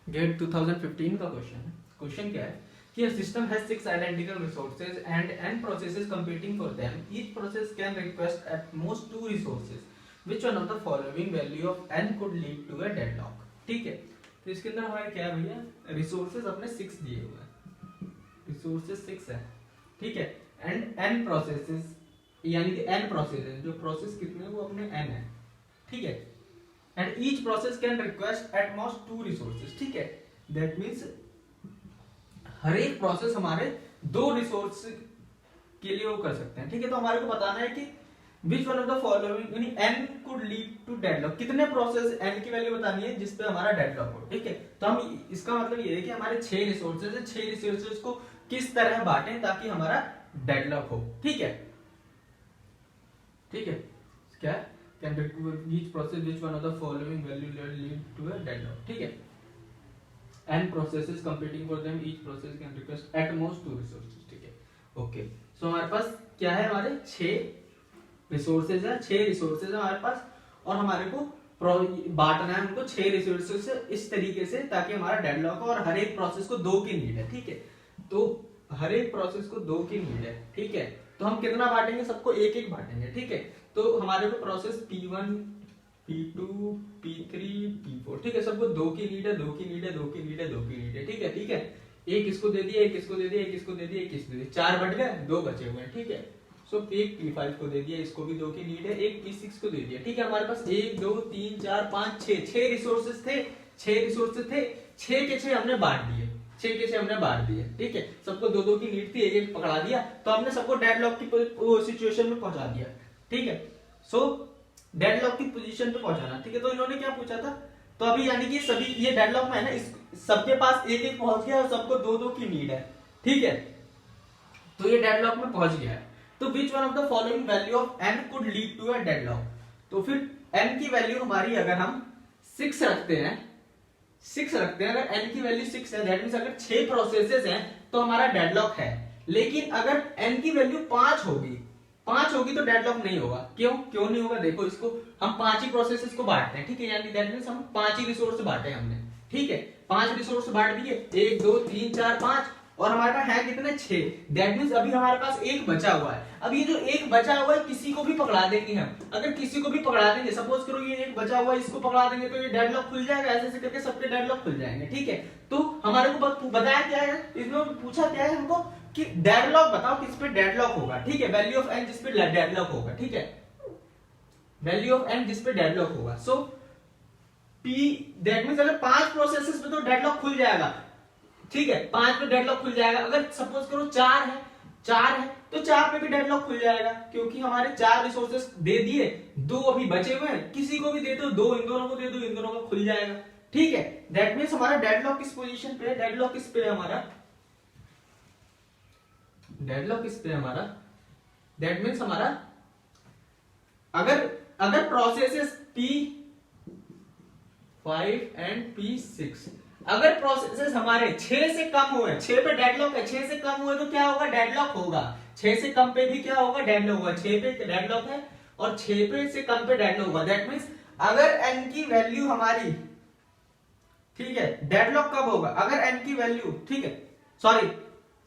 Gate 2015 का question है। Question क्या है कि a system has 6 identical resources and n processes competing for them. Each process can request at most 2 resources. Which one of the following value of n could lead to a deadlock? ठीक है, तो इसके अंदर हमारे क्या है भैया, resources अपने 6 दिए हुए हैं, रिसोर्सेज 6 है, ठीक है, एंड n प्रोसेसेस, यानी कि n प्रोसेसेस, जो प्रोसेस कितने हैं वो अपने n है, ठीक है, and each process can request at most 2 resources, ठीक है, दैट मीन्स हर एक प्रोसेस हमारे 2 रिसोर्स के लिए वो कर सकते हैं, ठीक है। तो हमारे को बताना है कि which one of the following यानी n could lead to deadlock, कितने प्रोसेस n की वैल्यू बतानी है जिसपे हमारा डेडलॉक हो, ठीक है। तो हम इसका मतलब ये है कि हमारे 6 रिसोर्सेज है, 6 रिसोर्सेज को किस तरह बांटें ताकि हमारा डेडलॉक हो, ठीक है, ठीक है, क्या can each process which one of the following value lead to a deadlock, ठीक है, n processes competing for them, each process can request at most 2 resources, ठीक है, ओके। सो हमारे पास क्या है, हमारे 6 रिसोर्सेज है, 6 रिसोर्सेज है हमारे पास, और हमारे को बांटना है उनको 6 रिसोर्सेज इस तरीके से ताकि हमारा डेडलॉक हो, और हर एक प्रोसेस को 2 की नीड है, ठीक है, तो हर एक प्रोसेस को 2 की नीड है, ठीक है। तो हम कितना बांटेंगे, सबको एक एक बांटेंगे, ठीक है। तो हमारे को process P1 P2 P3 P4, ठीक है, सबको 2 की नीड है, 2 की नीड है, 2 की नीड है, 2 की नीड है, ठीक है, ठीक है, एक इसको दे दिया, एक इसको दे दिया, एक इसको दे दिया, एक इसको दे दिया, 4 बट गए, 2 बचे हुए हैं, ठीक है। सो एक P5 को दे दिया, इसको भी 2 की नीड है, एक P6 को दे दिया, ठीक है। हमारे पास 1 2 3 4 5 6 रिसोर्सेज थे, 6 रिसोर्सेज थे, 6 के 6 हमने बांट दिए, 6 के 6 हमने बांट दिए, ठीक है, सबको 2 की नीड थी, एक एक पकड़ा दिया, तो हमने सबको डेडलॉक की सिचुएशन में पहुंचा दिया, ठीक है। सो डेडलॉक की पोजीशन पे पहुंचाना, ठीक है। तो इन्होंने क्या पूछा था, तो अभी यानी कि सभी ये डेडलॉक में है ना, इस सबके पास एक एक पहुंच गया और सबको 2 की नीड है, ठीक है, तो ये डेडलॉक में पहुंच गया है। तो which one of the following value of n could lead to a deadlock, तो फिर n की वैल्यू हमारी अगर हम 6 रखते हैं, 6 रखते हैं, अगर n की वैल्यू 6 है, दैट मींस अगर 6 प्रोसेसेस हैं तो हमारा डेडलॉक है, लेकिन अगर n की वैल्यू 5 होगी, 5 होगी तो डेडलॉक नहीं होगा, क्यों क्यों नहीं होगा, देखो इसको हम 5 ही प्रोसेसेस को बांटते हैं, ठीक है, यानी दैट मींस हम 5 ही रिसोर्स बांटे हमने, ठीक है, 5 रिसोर्स बांट दिए, 1 2 3 4 5, और हमारे पास है कितने 6, दैट मींस अभी हमारे पास एक बचा हुआ है। अब ये जो एक बचा हुआ है किसी को भी पकड़ा देंगे हम, अगर किसी को भी पकड़ा देंगे, सपोज करो ये एक बचा हुआ है, इसको पकड़ा देंगे तो ये डेडलॉक खुल जाएगा, ऐसे ऐसे करके सबके डेडलॉक खुल जाएंगे, ठीक है। तो हमारे को बताया क्या है, इसमें पूछा क्या है हमको कि डेडलॉक बताओ किस पे डेडलॉक होगा, ठीक है, वैल्यू ऑफ n जिस पे डेडलॉक होगा, ठीक है, वैल्यू ऑफ n जिस पे डेडलॉक होगा। सो p दैट मींस अगर 5 प्रोसेसेस पे तो डेडलॉक खुल जाएगा, ठीक है, 5 पे डेडलॉक खुल जाएगा, अगर सपोज करो 4 है तो 4 पे भी डेडलॉक खुल जाएगा, क्योंकि हमारे 4 रिसोर्सेस दे दिए, 2 अभी बचे हुए हैं, किसी को भी दे दो, 2 इन दोनों को दे दो, इन दोनों का खुल जाएगा, ठीक है। दैट मींस हमारा डेडलॉक किस पोजीशन पे है, डेडलॉक किस पे है हमारा, डेडलॉक किस पे है हमारा, दैट मींस हमारा अगर प्रोसेसेस P5 एंड P6, अगर प्रोसेसेस हमारे 6 से कम हुए, 6 पे डेडलॉक है, 6 से कम हुए तो क्या होगा, डेडलॉक होगा, 6 से कम पे भी क्या होगा, डेडलॉक होगा, 6 पे डेडलॉक है और 6 पे से कम पे डेडलॉक होगा, दैट मींस अगर n की वैल्यू हमारी, ठीक है, डेडलॉक कब होगा, अगर n की वैल्यू, ठीक है, सॉरी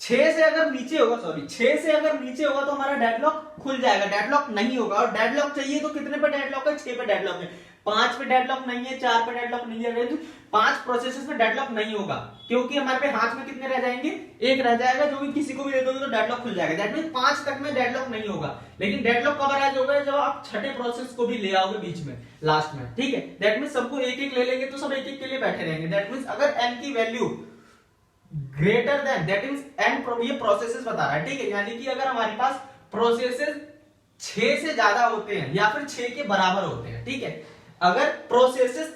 6 से अगर नीचे होगा, 6 से अगर नीचे होगा तो हमारा डेडलॉक खुल जाएगा, डेडलॉक नहीं होगा, और डेडलॉक चाहिए तो कितने पे डेडलॉक है, 6 पे डेडलॉक है, 5 पे डेडलॉक नहीं है, 4 पे डेडलॉक नहीं है, तो 5 प्रोसेसेस में डेडलॉक नहीं होगा, क्योंकि हमारे पे हाथ में कितने रह जाएंगे, एक रह जाएगा, जो भी किसी को भी दे दोगे तो डेडलॉक खुल जाएगा, दैट मींस 5 तक में डेडलॉक नहीं होगा, लेकिन डेडलॉक कब अराइज होगा, जब आप छठे प्रोसेस को भी ले आओगे बीच में, लास्ट में, ठीक है, दैट मींस सबको एक एक ले लेंगे तो सब एक एक के लिए बैठे रहेंगे, दैट मींस अगर n की value greater than, that means n, ये प्रोसेसेस बता रहा है, ठीक है, यानी कि अगर हमारे पास प्रोसेसेस 6 से ज्यादा होते हैं या फिर 6 के बराबर होते हैं, ठीक है, अगर प्रोसेसेस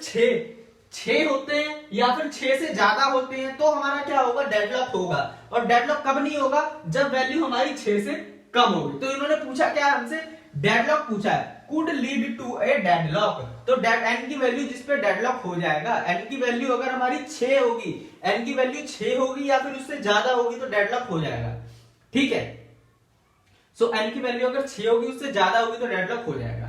6 होते हैं या फिर 6 से ज्यादा होते हैं तो हमारा क्या होगा, डेडलॉक होगा, और डेडलॉक कब नहीं होगा, जब वैल्यू हमारी 6 से कम होगी। तो इन्होंने पूछा क्या हमसे, डेडलॉक पूछा है, could lead to a deadlock, तो n की वैल्यू जिस पे डेडलॉक हो जाएगा, n की वैल्यू अगर हमारी 6 होगी, n की वैल्यू 6 होगी या फिर उससे ज्यादा होगी तो डेडलॉक हो जाएगा, ठीक है। सो n की वैल्यू अगर 6 होगी उससे ज्यादा होगी तो डेडलॉक हो जाएगा,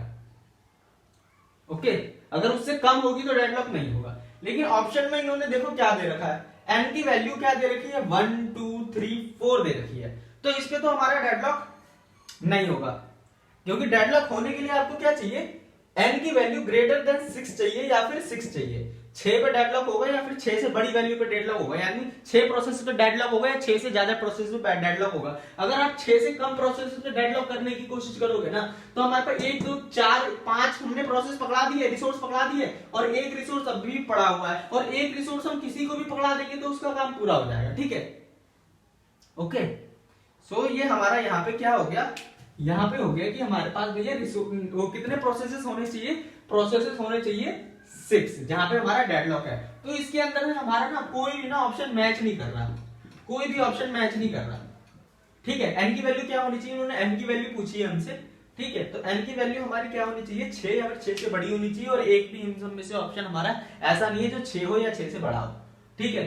ओके। अगर उससे कम होगी तो डेडलॉक नहीं होगा। लेकिन ऑप्शन में इन्होंने देखो क्या दे रखा है, n की वैल्यू क्या दे रखी है, 1 2 3 4 दे रखी है, तो इस पे तो हमारा डेडलॉक नहीं होगा, क्योंकि डेडलॉक होने के लिए आपको क्या चाहिए, n की वैल्यू ग्रेटर देन 6 चाहिए या फिर 6 चाहिए। 6 पे डेडलॉक होगा या फिर 6 से बड़ी वैल्यू पे डेडलॉक होगा, यानी 6 प्रोसेस पे डेडलॉक होगा या 6 से ज्यादा प्रोसेस पे डेडलॉक होगा। अगर आप 6 से कम प्रोसेस पे डेडलॉक करने की कोशिश करोगे ना, तो हमारे पास 1 2 4 5 हमने प्रोसेस पकड़ा दिए, रिसोर्स पकड़ा दिए, और एक रिसोर्स अभी भी पड़ा हुआ है, और एक रिसोर्स हम किसी को भी पकड़ा देंगे तो उसका काम पूरा हो जाएगा। ठीक है, ओके। सो ये हमारा यहाँ पे क्या हो गया, यहाँ पे हो गया कि हमारे पास भैया वो कितने प्रोसेसेस होने चाहिए, प्रोसेसेस होने चाहिए 6, जहां पे हमारा डेडलॉक है। तो इसके अंदर में हमारा ना कोई भी ना ऑप्शन मैच नहीं कर रहा, कोई भी ऑप्शन मैच नहीं कर रहा। ठीक है, n की वैल्यू क्या होनी चाहिए, उन्होंने n की वैल्यू पूछी है हमसे। ठीक है, तो n की वैल्यू हमारी क्या होनी चाहिए, 6 या फिर 6 से बड़ी होनी चाहिए, और एक भी इन सब में से ऑप्शन हमारा ऐसा नहीं है जो 6 हो या 6 से बड़ा हो। ठीक है,